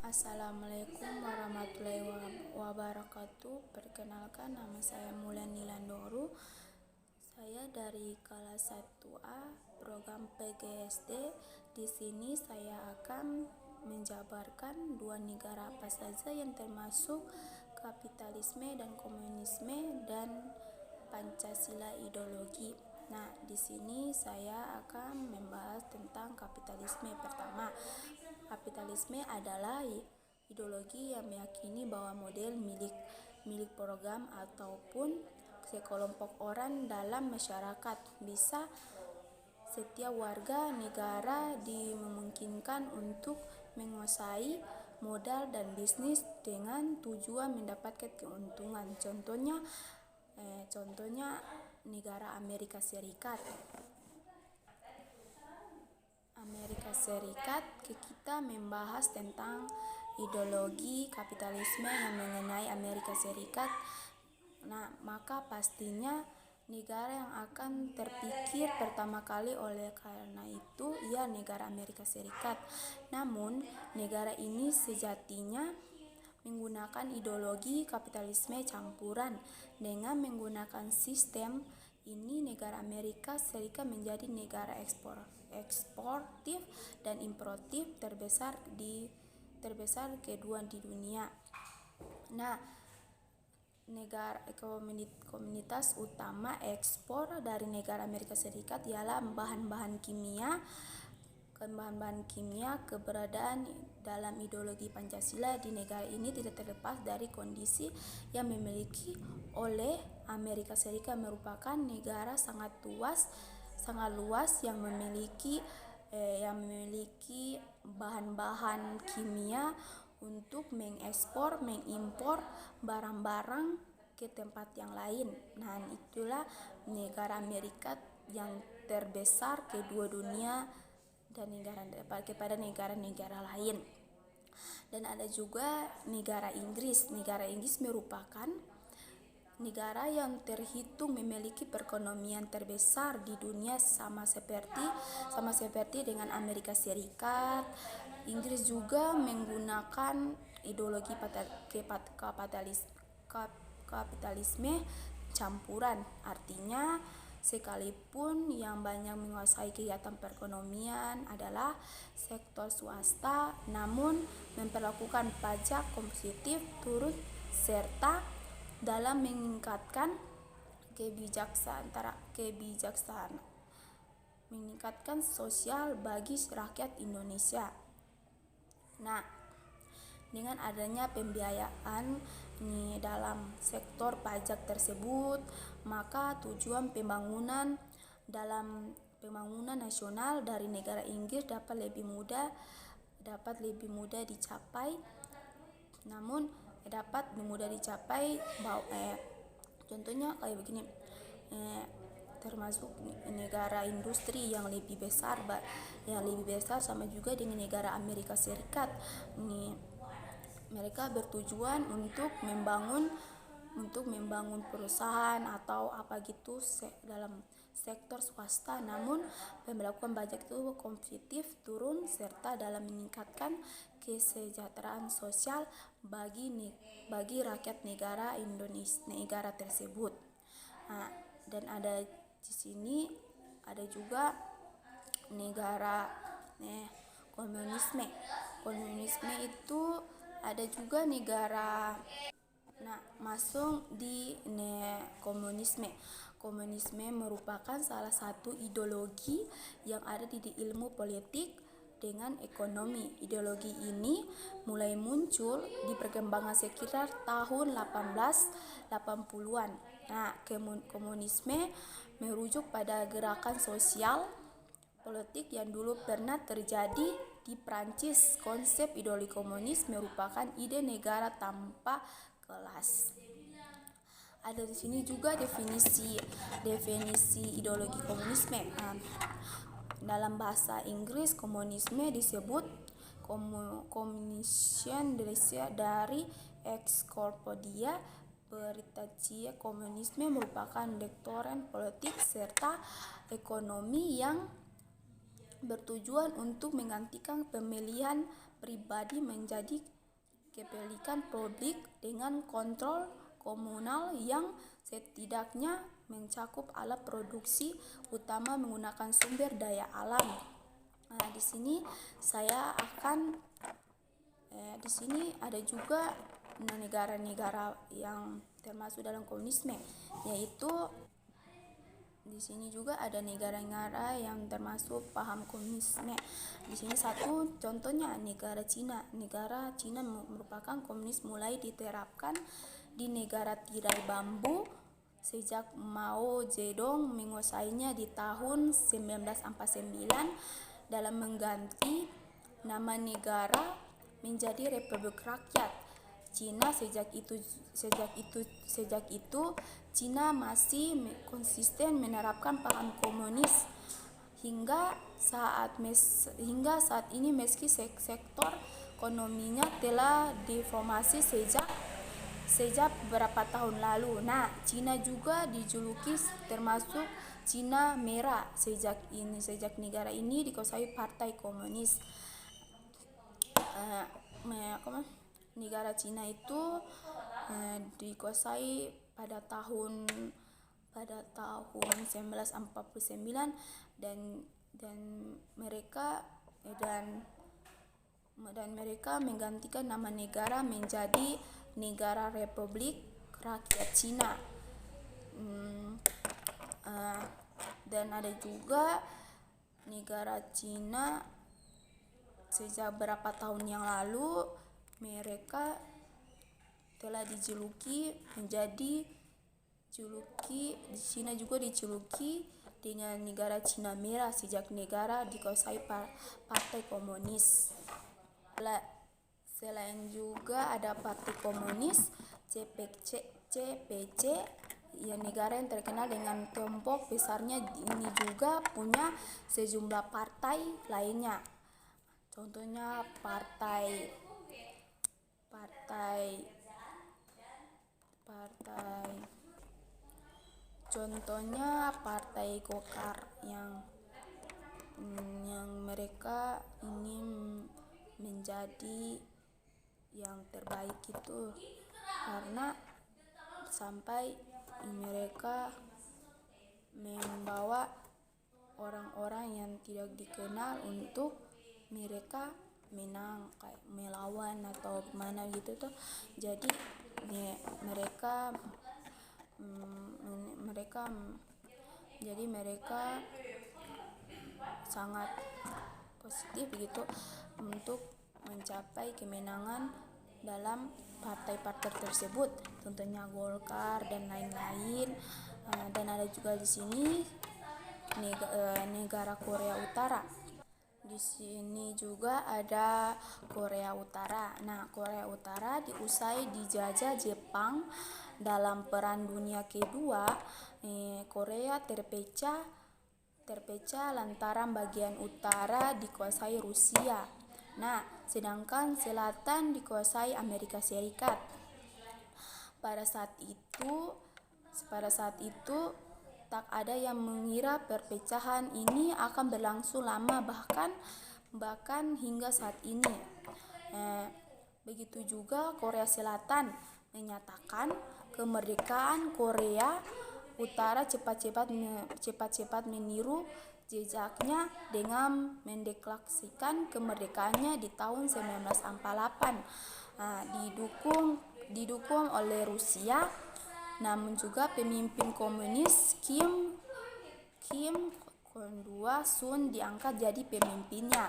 Assalamualaikum warahmatullahi wabarakatuh. Perkenalkan, nama saya Mulyani Landoru. Saya dari kelas 1A program PGSD. Di sini saya akan menjabarkan dua negara apa saja yang termasuk kapitalisme dan komunisme dan Pancasila ideologi. Nah, di sini saya akan membahas tentang kapitalisme. Pertama, kapitalisme adalah ideologi yang meyakini bahwa model milik program ataupun sekelompok orang dalam masyarakat bisa setiap warga negara dimungkinkan untuk menguasai modal dan bisnis dengan tujuan mendapatkan keuntungan. Contohnya negara Amerika Serikat. Kita membahas tentang ideologi kapitalisme yang mengenai Amerika Serikat. Nah, maka pastinya negara yang akan terpikir pertama kali oleh karena itu ia negara Amerika Serikat. Namun, negara ini sejatinya menggunakan ideologi kapitalisme campuran. Dengan menggunakan sistem ini, negara Amerika Serikat menjadi negara eksportif dan importif terbesar kedua di dunia. Nah, komunitas utama ekspor dari negara Amerika Serikat ialah bahan-bahan kimia. Keberadaan dalam ideologi Pancasila di negara ini tidak terlepas dari kondisi yang dimiliki oleh Amerika Serikat, merupakan negara sangat luas yang memiliki bahan-bahan kimia untuk mengimpor barang-barang ke tempat yang lain. Nah, itulah negara Amerika yang terbesar kedua dunia dan kepada negara-negara lain. Dan ada juga negara Inggris. Negara Inggris merupakan negara yang terhitung memiliki perekonomian terbesar di dunia sama seperti dengan Amerika Serikat. Inggris juga menggunakan ideologi kapitalisme campuran. Artinya, sekalipun yang banyak menguasai kegiatan perekonomian adalah sektor swasta, namun memperlakukan pajak kompetitif turut serta dalam meningkatkan meningkatkan sosial bagi rakyat Indonesia. Nah, dengan adanya pembiayaan dalam sektor pajak tersebut, maka tujuan pembangunan nasional dari negara Inggris dapat lebih mudah dicapai. Contohnya kayak begini, termasuk negara industri yang lebih besar sama juga dengan negara Amerika Serikat. Mereka bertujuan untuk membangun perusahaan atau apa gitu dalam sektor swasta, namun pemberlakuan pajak itu kompetitif turun serta dalam meningkatkan kesejahteraan sosial bagi rakyat negara tersebut. Nah, dan ada di sini ada juga negara komunisme. Komunisme itu ada juga negara. Nah, masuk di komunisme. Komunisme merupakan salah satu ideologi yang ada di ilmu politik dengan ekonomi. Ideologi ini mulai muncul di perkembangan sekitar tahun 1880-an. Nah, komunisme merujuk pada gerakan sosial politik yang dulu pernah terjadi di Prancis. Konsep ideologi komunis merupakan ide negara tanpa kelas. Ada di sini juga definisi ideologi komunisme. Dalam bahasa Inggris, komunisme disebut communism dari Encyclopedia Britannica. Komunisme merupakan doktrin politik serta ekonomi yang bertujuan untuk menggantikan pemilihan pribadi menjadi kepemilikan publik dengan kontrol komunal yang setidaknya mencakup alat produksi utama menggunakan sumber daya alam. Nah, di sini ada juga negara-negara yang termasuk dalam komunisme, yaitu di sini juga ada negara-negara yang termasuk paham komunisme. Di sini satu contohnya negara Cina. Negara Cina merupakan komunis mulai diterapkan di negara tirai bambu sejak Mao Zedong menguasainya di tahun 1949 dalam mengganti nama negara menjadi Republik Rakyat Cina. Sejak itu Cina masih konsisten menerapkan paham komunis hingga saat ini, meski sektor ekonominya telah direformasi sejak beberapa tahun lalu. Nah, Cina juga dijuluki termasuk Cina Merah sejak negara ini dikuasai Partai Komunis. Negara Cina itu dikuasai pada tahun 1949 dan mereka menggantikan nama negara menjadi Negara Republik Rakyat Cina. Dan ada juga negara Cina sejak beberapa tahun yang lalu mereka telah dijuluki di Cina juga dijuluki dengan negara Cina Merah sejak negara dikuasai Partai Komunis. Selain juga ada Partai Komunis CPC, ya, negara yang terkenal dengan kelompok besarnya ini juga punya sejumlah partai lainnya. Contohnya Partai Golkar yang mereka ini menjadi yang terbaik itu karena sampai mereka membawa orang-orang yang tidak dikenal untuk mereka menang, kayak melawan atau gimana gitu tuh. Jadi mereka sangat positif gitu untuk mencapai kemenangan dalam partai-partai tersebut, tentunya Golkar dan lain-lain. Dan ada juga di sini negara Korea Utara. Di sini juga ada Korea Utara. Nah, Korea Utara diusai dijajah Jepang dalam Perang Dunia Kedua. Korea terpecah lantaran bagian utara dikuasai Rusia. Nah, sedangkan selatan dikuasai Amerika Serikat. Pada saat itu tak ada yang mengira perpecahan ini akan berlangsung lama, bahkan hingga saat ini. Begitu juga Korea Selatan menyatakan kemerdekaan Korea Utara cepat-cepat meniru jejaknya dengan mendeklarasikan kemerdekaannya di tahun 1948, didukung oleh Rusia. Namun juga pemimpin komunis Kim Kedua Sun diangkat jadi pemimpinnya.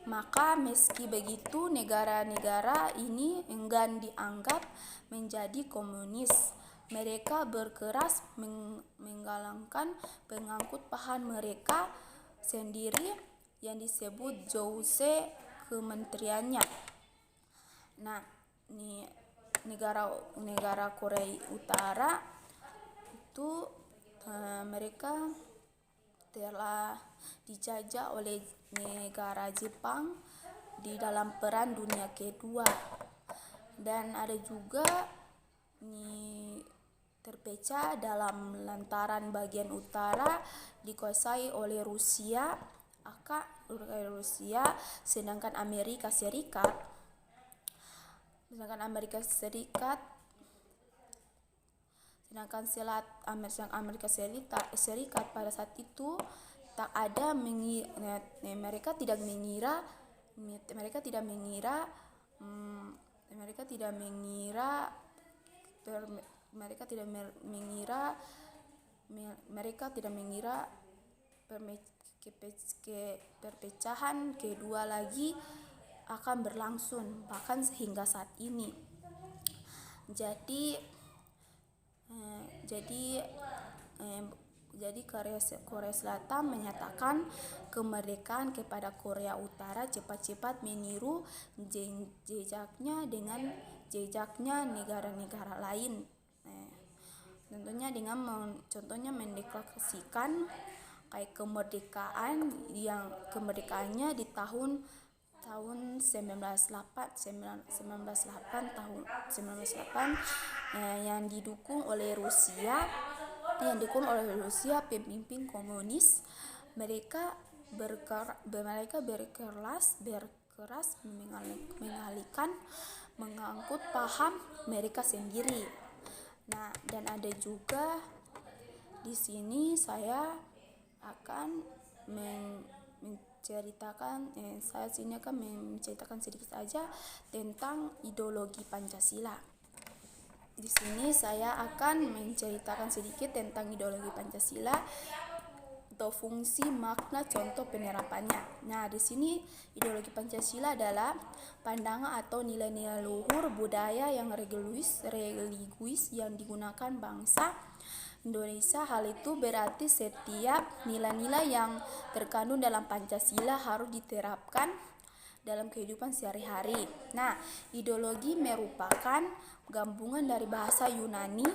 Maka meski begitu, negara-negara ini enggan dianggap menjadi komunis. Mereka berkeras menggalakkan pengangkut paham mereka sendiri yang disebut Jose kementeriannya. Nah, ini negara Korea Utara itu mereka telah dijajah oleh negara Jepang di dalam Perang Dunia Kedua. Dan ada juga terpecah dalam lantaran bagian utara dikuasai oleh Rusia. Rusia, sedangkan Amerika Serikat Amerika Serikat pada saat itu tak ada mereka tidak mengira mereka tidak mengira mereka tidak mengira mereka tidak mengira mereka tidak mengira perpecahan kedua lagi akan berlangsung bahkan sehingga saat ini. Jadi Korea Selatan menyatakan kemerdekaan kepada Korea Utara cepat-cepat meniru jejaknya dengan jejaknya negara-negara lain. Contohnya mendeklarasikan kayak kemerdekaannya di tahun 1908 yang didukung oleh Rusia pemimpin komunis. Mereka berkeras mengangkut paham mereka sendiri. Nah, dan ada juga di sini saya akan menceritakan sedikit saja tentang ideologi Pancasila. Di sini saya akan menceritakan sedikit tentang ideologi Pancasila atau fungsi, makna, contoh penerapannya. Nah, di sini ideologi Pancasila adalah pandangan atau nilai-nilai luhur budaya yang religius yang digunakan bangsa Indonesia. Hal itu berarti setiap nilai-nilai yang terkandung dalam Pancasila harus diterapkan dalam kehidupan sehari-hari. Nah, ideologi merupakan gabungan dari bahasa Yunani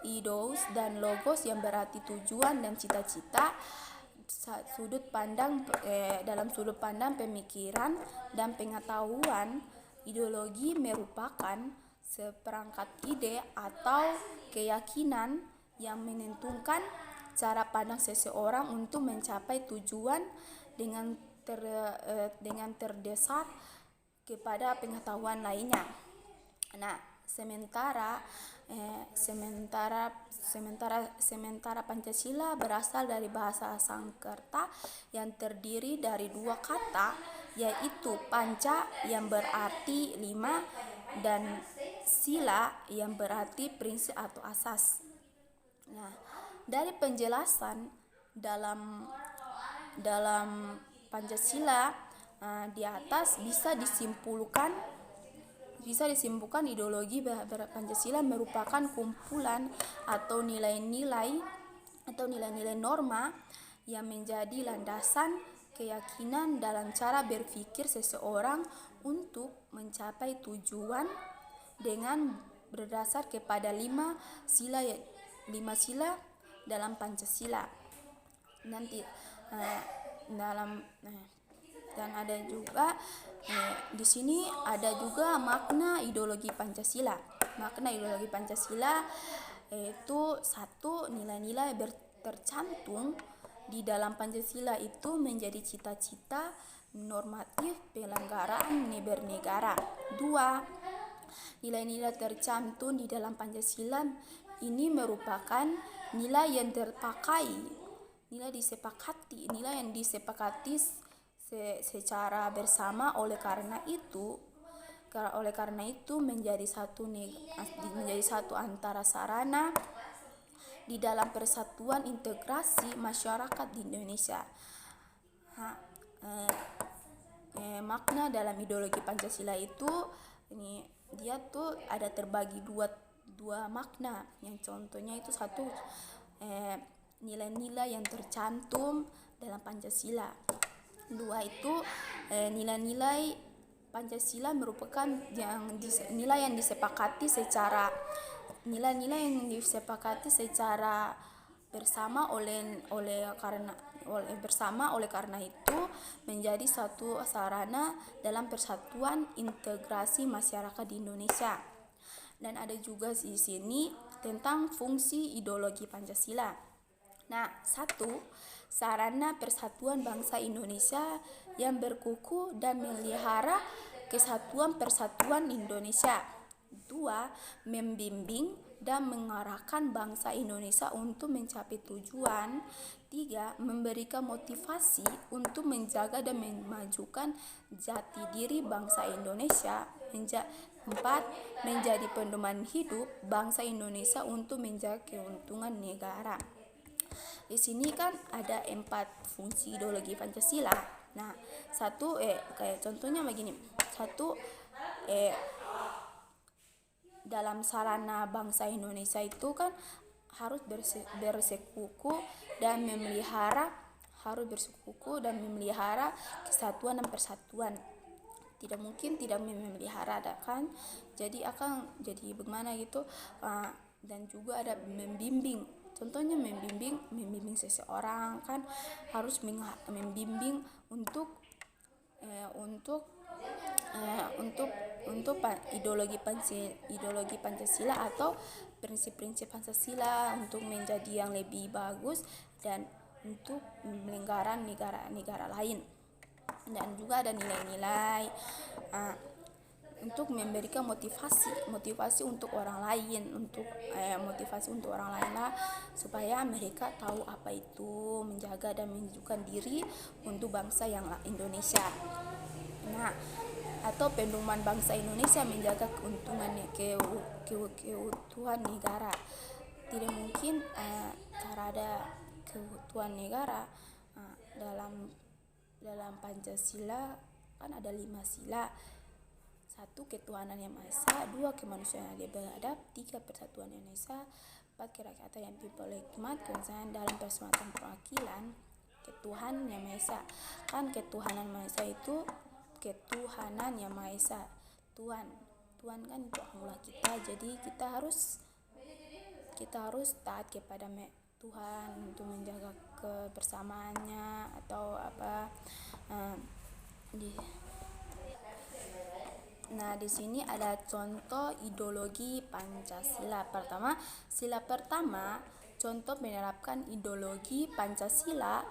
eidos dan logos yang berarti tujuan dan cita-cita. Dalam sudut pandang pemikiran dan pengetahuan, ideologi merupakan seperangkat ide atau keyakinan yang menentukan cara pandang seseorang untuk mencapai tujuan dengan terdasar kepada pengetahuan lainnya. Nah, sementara Pancasila berasal dari bahasa Sanskerta yang terdiri dari dua kata, yaitu panca yang berarti 5 dan sila yang berarti prinsip atau asas. Nah, dari penjelasan dalam Pancasila di atas bisa disimpulkan ideologi Pancasila merupakan kumpulan atau nilai-nilai norma yang menjadi landasan keyakinan dalam cara berpikir seseorang untuk mencapai tujuan dengan berdasar kepada 5 sila dalam Pancasila. Dan ada juga di sini ada juga makna ideologi Pancasila. Makna ideologi Pancasila itu satu, nilai-nilai tercantum di dalam Pancasila itu menjadi cita-cita normatif penyelenggaraan bernegara. 2, nilai-nilai tercantum di dalam Pancasila ini merupakan nilai yang nilai yang disepakati secara bersama. Oleh karena itu menjadi satu antara sarana di dalam persatuan integrasi masyarakat di Indonesia. Makna dalam ideologi Pancasila itu dia tuh ada terbagi dua makna. Yang contohnya itu satu, nilai-nilai yang tercantum dalam Pancasila. 2 itu nilai-nilai Pancasila merupakan nilai yang disepakati secara bersama oleh karena itu menjadi satu sarana dalam persatuan integrasi masyarakat di Indonesia. Dan ada juga di sini tentang fungsi ideologi Pancasila. Nah, 1, sarana persatuan bangsa Indonesia yang berkukuh dan melihara kesatuan persatuan Indonesia. 2. Membimbing dan mengarahkan bangsa Indonesia untuk mencapai tujuan. 3. Memberikan motivasi untuk menjaga dan memajukan jati diri bangsa Indonesia. 4. Menjadi pedoman hidup bangsa Indonesia untuk menjaga keuntungan negara. Di sini kan ada 4 fungsi ideologi Pancasila. Nah, kayak contohnya begini. Dalam sarana bangsa Indonesia itu kan harus bersekuku dan memelihara kesatuan dan persatuan. Tidak mungkin tidak memelihara, kan? Jadi akan jadi bagaimana gitu. Dan juga ada membimbing. Contohnya membimbing seseorang kan harus membimbing untuk ideologi Pancasila atau prinsip-prinsip Pancasila untuk menjadi yang lebih bagus dan untuk melenggarkan negara-negara lain. Dan juga ada nilai-nilai untuk memberikan motivasi untuk orang lain, lah, supaya mereka tahu apa itu menjaga dan menunjukkan diri untuk bangsa yang Indonesia. Nah, atau pedoman bangsa Indonesia menjaga keutuhan negara. Tidak mungkin cara ada keutuhan negara dalam Pancasila kan ada 5 sila. 1. Ketuhanan yang Maha Esa. 2. Kemanusiaan yang beradab. 3. Persatuan Indonesia. 4. Kerakyatan yang berhikmat. Kemudian dalam persematan perwakilan ketuhanan yang Maha Esa. Kan ketuhanan Maha Esa itu ketuhanan yang Maha Esa. Tuhan kan itu Allah kita. Jadi kita harus taat kepada Tuhan untuk menjaga kebersamaannya atau apa. Nah, di sini ada contoh ideologi Pancasila. Sila pertama, contoh menerapkan ideologi Pancasila.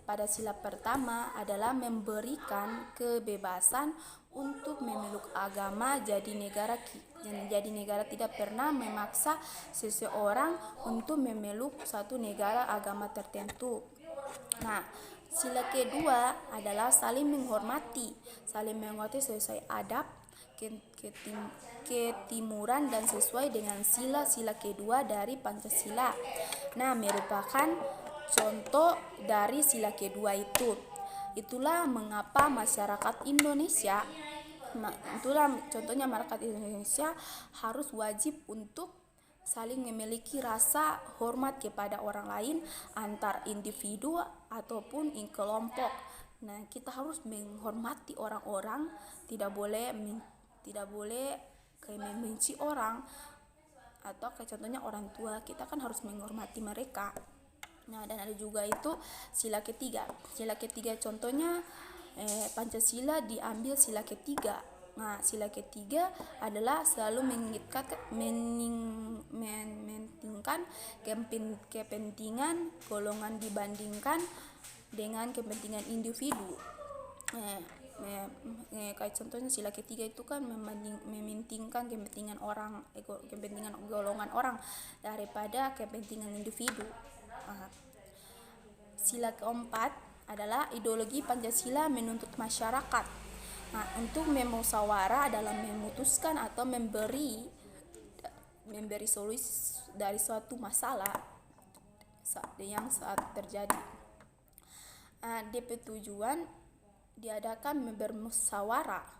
Pada sila pertama adalah memberikan kebebasan untuk memeluk agama. Jadi negara tidak pernah memaksa seseorang untuk memeluk satu negara agama tertentu. Nah, sila kedua adalah saling menghormati sesuai adab, ketimuran dan sesuai dengan sila-sila kedua dari Pancasila. Nah, merupakan contoh dari sila kedua itu. Itulah mengapa masyarakat Indonesia, contohnya masyarakat Indonesia harus wajib untuk saling memiliki rasa hormat kepada orang lain, antar individu ataupun kelompok. Nah, kita harus menghormati orang-orang, tidak boleh kayak membenci orang, atau kayak contohnya orang tua, kita kan harus menghormati mereka. Nah, dan ada juga itu sila ketiga contohnya Pancasila diambil sila ketiga. Nah, sila ketiga adalah selalu mementingkan kepentingan golongan dibandingkan dengan kepentingan individu. Kayak contohnya sila ketiga itu kan mementingkan kepentingan golongan orang daripada kepentingan individu. Sila keempat adalah ideologi Pancasila menuntut masyarakat untuk bermusyawarah dalam memutuskan atau memberi solusi dari suatu masalah yang saat terjadi. DP tujuan diadakan bermusyawarah.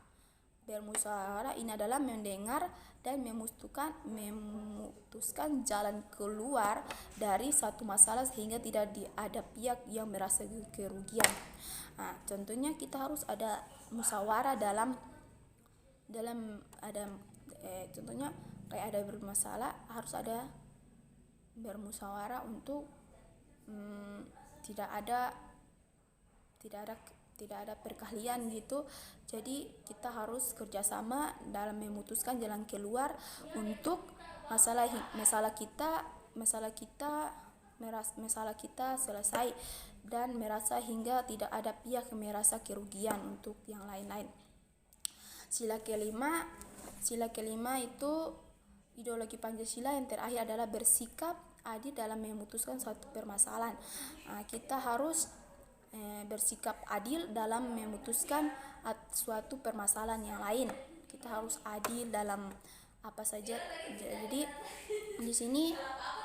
Bermusyawarah ini adalah mendengar dan memutuskan jalan keluar dari satu masalah sehingga tidak ada pihak yang merasa kerugian. Contohnya kita harus ada musyawarah dalam contohnya kayak ada bermasalah, harus ada bermusyawarah untuk tidak ada perkelahian gitu. Jadi kita harus kerjasama dalam memutuskan jalan keluar untuk masalah kita masalah kita selesai dan merasa hingga tidak ada pihak yang merasa kerugian untuk yang lain-lain. Sila kelima itu ideologi Pancasila yang terakhir adalah bersikap adil dalam memutuskan suatu permasalahan. Kita harus bersikap adil dalam memutuskan suatu permasalahan yang lain. Kita harus adil dalam apa saja. Jadi di sini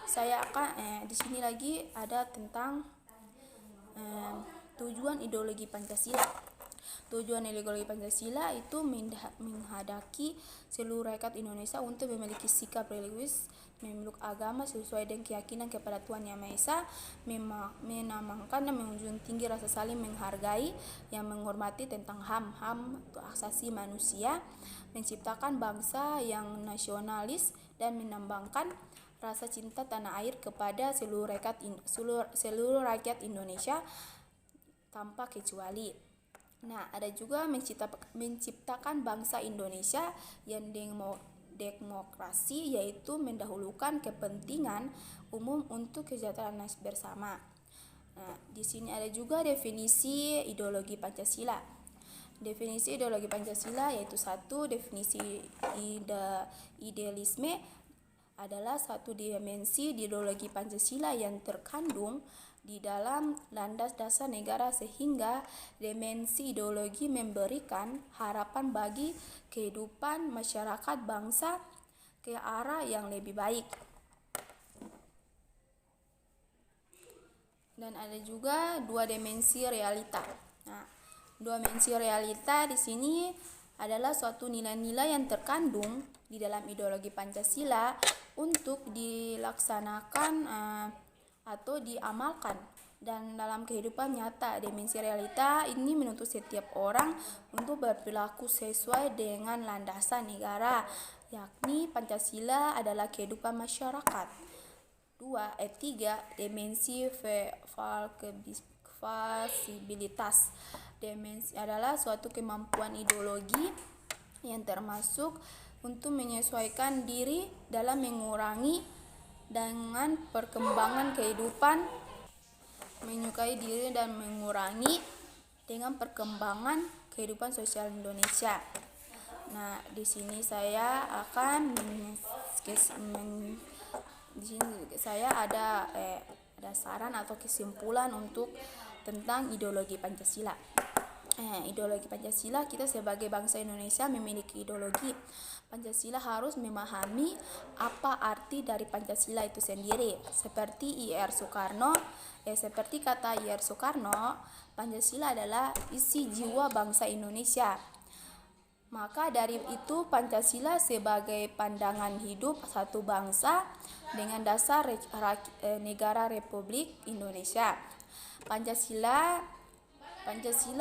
saya akan di sini lagi ada tentang tujuan ideologi Pancasila. Tujuan ideologi Pancasila itu menghadaki seluruh rakyat Indonesia untuk memiliki sikap religius, memeluk agama sesuai dengan keyakinan kepada Tuhan Yang Maha Esa, menamakan dan menjunjung tinggi rasa saling menghargai yang menghormati tentang HAM atau hak asasi manusia, menciptakan bangsa yang nasionalis dan menambahkan rasa cinta tanah air kepada seluruh rakyat Indonesia tanpa kecuali. Ada juga menciptakan bangsa Indonesia yang demokrasi, yaitu mendahulukan kepentingan umum untuk kesejahteraan bersama. Di sini ada juga definisi ideologi Pancasila. Definisi ideologi Pancasila yaitu satu, definisi idealisme adalah suatu dimensi ideologi Pancasila yang terkandung di dalam landas dasar negara, sehingga dimensi ideologi memberikan harapan bagi kehidupan masyarakat bangsa ke arah yang lebih baik. Dan ada juga dua dimensi realita. Dua dimensi realita di sini adalah suatu nilai-nilai yang terkandung di dalam ideologi Pancasila untuk dilaksanakan atau diamalkan dan dalam kehidupan nyata. Dimensi realita ini menuntut setiap orang untuk berperilaku sesuai dengan landasan negara, yakni Pancasila adalah kehidupan masyarakat. 3. Dimensi fleksibilitas. Dimensi adalah suatu kemampuan ideologi yang termasuk untuk menyesuaikan diri dalam mengurangi dengan perkembangan kehidupan, menyukai diri dan mengurangi dengan perkembangan kehidupan sosial Indonesia. Di sini saya akan ada saran atau kesimpulan untuk tentang ideologi Pancasila. Ideologi Pancasila, kita sebagai bangsa Indonesia memiliki ideologi. Pancasila harus memahami apa arti dari Pancasila itu sendiri. Seperti kata I.R. Soekarno, Pancasila adalah isi jiwa bangsa Indonesia. Maka dari itu Pancasila sebagai pandangan hidup satu bangsa dengan dasar negara Republik Indonesia. Pancasila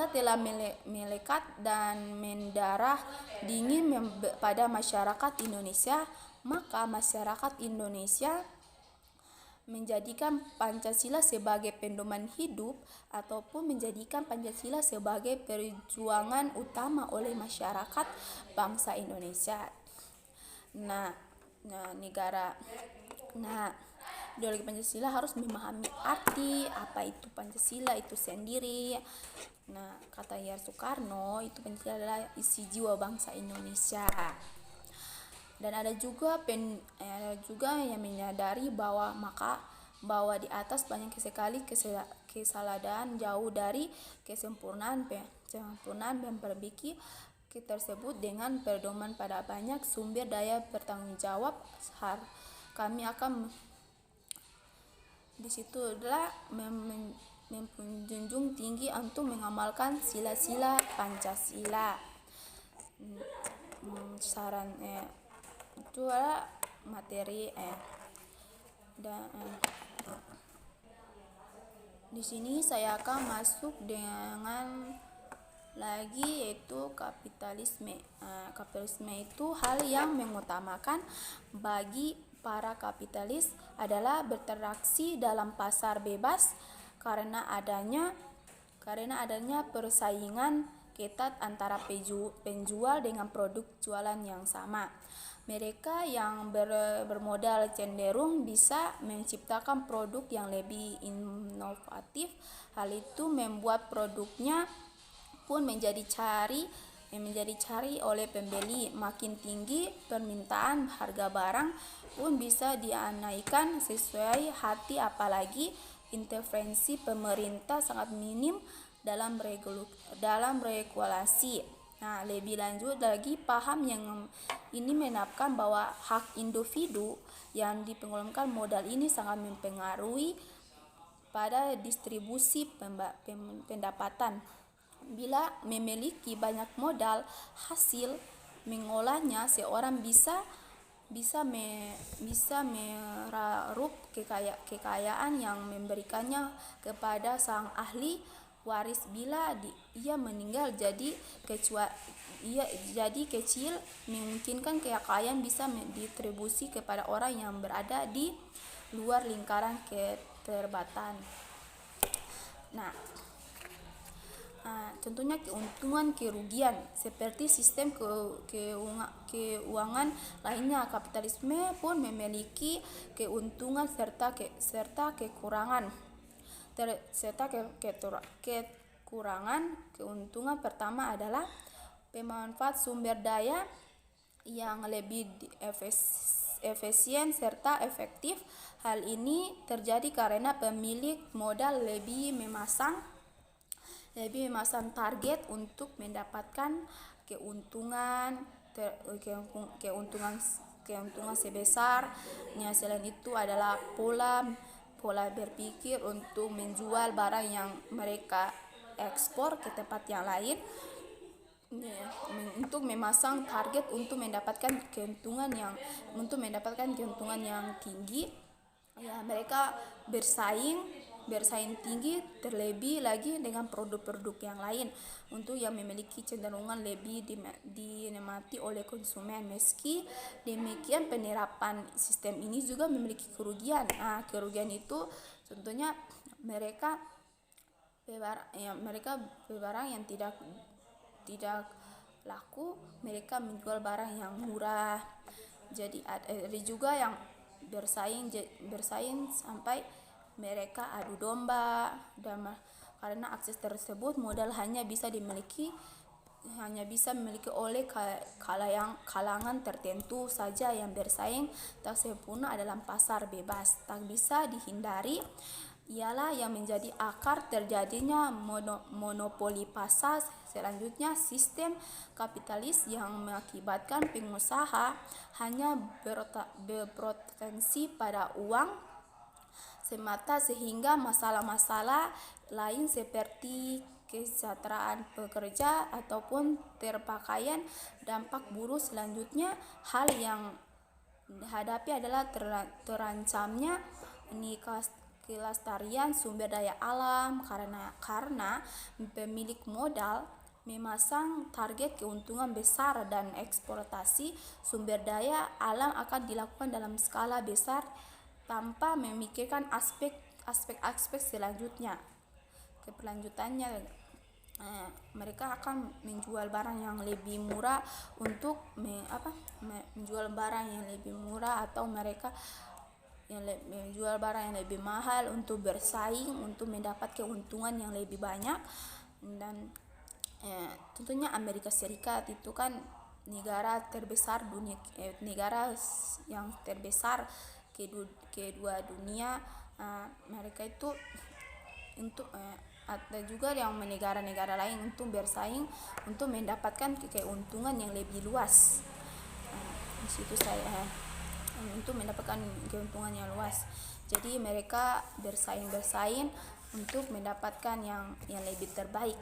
telah melekat dan mendarah dingin pada masyarakat Indonesia. Maka masyarakat Indonesia menjadikan Pancasila sebagai pedoman hidup ataupun menjadikan Pancasila sebagai perjuangan utama oleh masyarakat bangsa Indonesia. Ideologi Pancasila harus memahami arti apa itu Pancasila itu sendiri. Kata I.R. Soekarno, itu Pancasila adalah isi jiwa bangsa Indonesia. Dan ada juga yang menyadari bahwa di atas banyak sekali kesalahan jauh dari kesempurnaan memperbaiki tersebut dengan pedoman pada banyak sumber daya bertanggung jawab. Kami akan di situ adalah menjunjung tinggi untuk mengamalkan sila-sila Pancasila. Saran itu adalah materi di sini saya akan masuk dengan lagi yaitu kapitalisme. Kapitalisme itu hal yang mengutamakan bagi para kapitalis adalah berinteraksi dalam pasar bebas karena adanya persaingan ketat antara penjual dengan produk jualan yang sama. Mereka yang bermodal cenderung bisa menciptakan produk yang lebih inovatif. Hal itu membuat produknya pun menjadi cari oleh pembeli. Makin tinggi permintaan, harga barang pun bisa dinaikkan sesuai hati, apalagi intervensi pemerintah sangat minim dalam regulasi. Nah, lebih lanjut lagi, paham yang ini menapkan bahwa hak individu yang dipenggolongkan modal ini sangat mempengaruhi pada distribusi pendapatan. Bila memiliki banyak modal, hasil mengolahnya seorang bisa meraup kekayaan yang memberikannya kepada sang ahli waris. Bila ia meninggal jadi kecil, memungkinkan kekayaan bisa distribusi kepada orang yang berada di luar lingkaran keterlibatan. Contohnya keuntungan kerugian seperti sistem keuangan lainnya. Kapitalisme pun memiliki keuntungan serta kekurangan. Keuntungan pertama adalah pemanfaat sumber daya yang lebih efisien serta efektif. Hal ini terjadi karena pemilik modal lebih memasang target untuk mendapatkan keuntungan sebesarnya. Selain itu adalah pola berpikir untuk menjual barang yang mereka ekspor ke tempat yang lain, untuk memasang target untuk mendapatkan keuntungan yang tinggi. Mereka bersaing tinggi, terlebih lagi dengan produk-produk yang lain untuk yang memiliki cenderungan lebih dinikmati oleh konsumen. Meski demikian, penerapan sistem ini juga memiliki kerugian. Kerugian itu contohnya mereka barang yang tidak laku, mereka menjual barang yang murah. Jadi ada juga yang bersaing sampai mereka adu domba, karena akses tersebut modal hanya bisa dimiliki oleh kalangan tertentu saja. Yang bersaing tak sempurna dalam pasar bebas tak bisa dihindari, ialah yang menjadi akar terjadinya monopoli pasar. Selanjutnya, sistem kapitalis yang mengakibatkan pengusaha hanya berpotensi pada uang semata, sehingga masalah-masalah lain seperti kesejahteraan pekerja ataupun terpakaian dampak buruk. Selanjutnya, hal yang dihadapi adalah terancamnya kelestarian sumber daya alam, karena pemilik modal memasang target keuntungan besar dan eksploitasi sumber daya alam akan dilakukan dalam skala besar tanpa memikirkan aspek selanjutnya. Keberlanjutannya, mereka akan menjual barang yang lebih murah atau mereka menjual barang yang lebih mahal untuk bersaing, untuk mendapat keuntungan yang lebih banyak. Dan tentunya Amerika Serikat itu kan negara terbesar dunia, negara yang terbesar kedua dunia. Mereka itu untuk ada juga yang negara-negara lain untuk bersaing untuk mendapatkan keuntungan yang lebih luas. Di situ saya untuk mendapatkan keuntungan yang luas. Jadi mereka bersaing untuk mendapatkan yang lebih terbaik.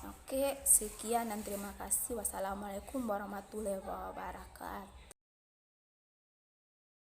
Oke, sekian dan terima kasih. Wassalamualaikum warahmatullahi wabarakatuh.